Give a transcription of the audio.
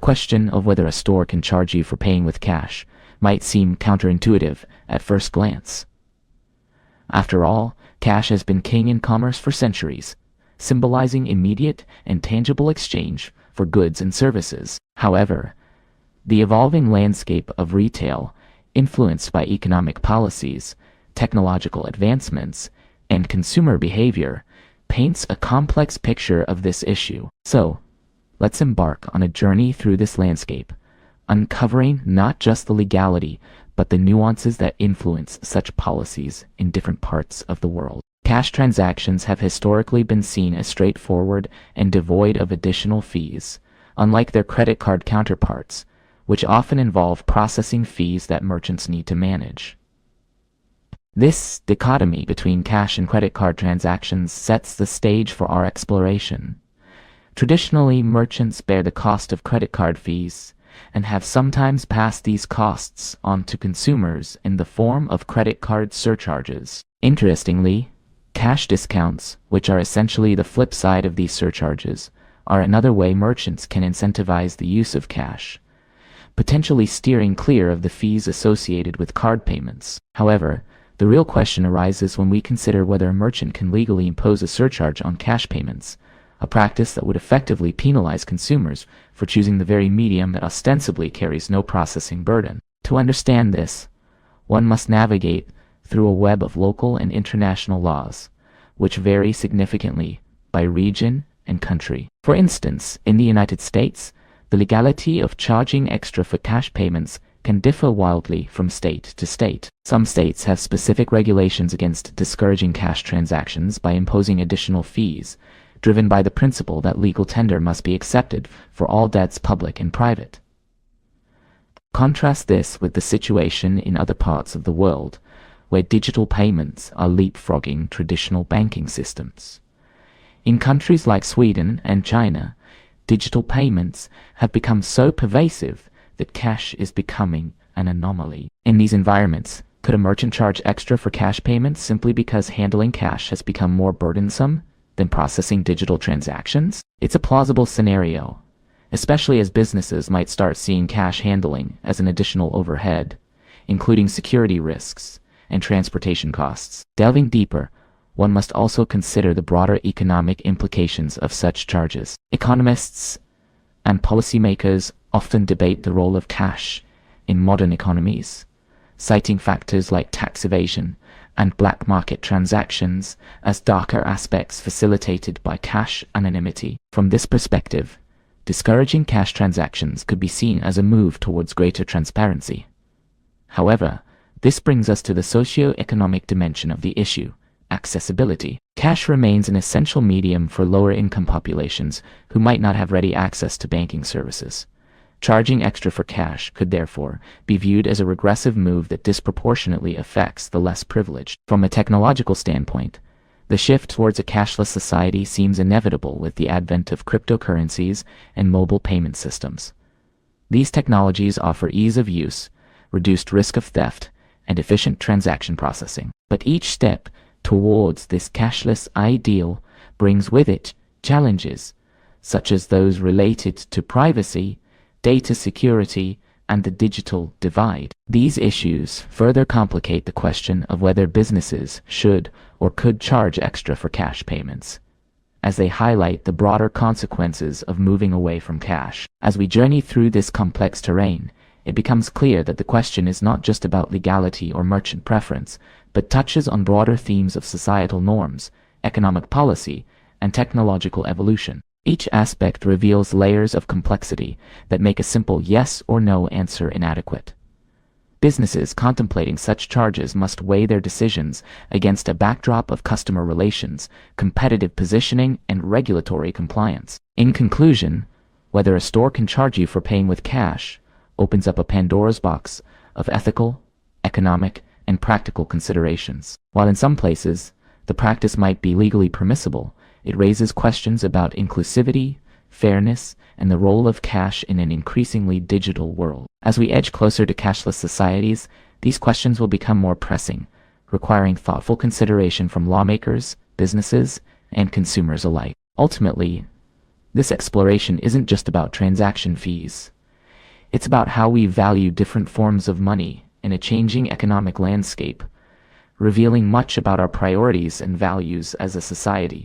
question of whether a store can charge you for paying with cash might seem counterintuitive at first glance. After all, cash has been king in commerce for centuries, symbolizing immediate and tangible exchange for goods and services. However, the evolving landscape of retail, influenced by economic policies, technological advancements, and consumer behavior, paints a complex picture of this issue. So, let's embark on a journey through this landscape, uncovering not just the legality, but the nuances that influence such policies in different parts of the world. Cash transactions have historically been seen as straightforward and devoid of additional fees, unlike their credit card counterparts, which often involve processing fees that merchants need to manage. This dichotomy between cash and credit card transactions sets the stage for our exploration. Traditionally, merchants bear the cost of credit card fees and have sometimes passed these costs on to consumers in the form of credit card surcharges. Interestingly, cash discounts, which are essentially the flip side of these surcharges, are another way merchants can incentivize the use of cash, potentially steering clear of the fees associated with card payments. However, the real question arises when we consider whether a merchant can legally impose a surcharge on cash payments, a practice that would effectively penalize consumers for choosing the very medium that ostensibly carries no processing burden. To understand this, one must navigate through a web of local and international laws, which vary significantly by region and country. For instance, in the United States, the legality of charging extra for cash payments can differ wildly from state to state. Some states have specific regulations against discouraging cash transactions by imposing additional fees, driven by the principle that legal tender must be accepted for all debts, public and private. Contrast this with the situation in other parts of the world, where digital payments are leapfrogging traditional banking systems. In countries like Sweden and China, digital payments have become so pervasive that cash is becoming an anomaly. In these environments, could a merchant charge extra for cash payments simply because handling cash has become more burdensome than processing digital transactions? It's a plausible scenario, especially as businesses might start seeing cash handling as an additional overhead, including security risks and transportation costs. Delving deeper, one must also consider the broader economic implications of such charges. Economists and policymakers often debate the role of cash in modern economies, citing factors like tax evasion and black market transactions as darker aspects facilitated by cash anonymity. From this perspective, discouraging cash transactions could be seen as a move towards greater transparency. However, this brings us to the socio-economic dimension of the issue: accessibility. Cash remains an essential medium for lower-income populations who might not have ready access to banking services. Charging extra for cash could therefore be viewed as a regressive move that disproportionately affects the less privileged. From a technological standpoint, the shift towards a cashless society seems inevitable with the advent of cryptocurrencies and mobile payment systems. These technologies offer ease of use, reduced risk of theft, and efficient transaction processing. But each step towards this cashless ideal brings with it challenges, such as those related to privacy, data security, and the digital divide. These issues further complicate the question of whether businesses should or could charge extra for cash payments, as they highlight the broader consequences of moving away from cash. As we journey through this complex terrain, it becomes clear that the question is not just about legality or merchant preference, but touches on broader themes of societal norms, economic policy, and technological evolution. Each aspect reveals layers of complexity that make a simple yes or no answer inadequate. Businesses contemplating such charges must weigh their decisions against a backdrop of customer relations, competitive positioning, and regulatory compliance. In conclusion, whether a store can charge you for paying with cash opens up a Pandora's box of ethical, economic, and practical considerations. While in some places the practice might be legally permissible, it raises questions about inclusivity, fairness, and the role of cash in an increasingly digital world. As we edge closer to cashless societies, these questions will become more pressing, requiring thoughtful consideration from lawmakers, businesses, and consumers alike. Ultimately, This exploration isn't just about transaction fees. It's about how we value different forms of money in a changing economic landscape, revealing much about our priorities and values as a society.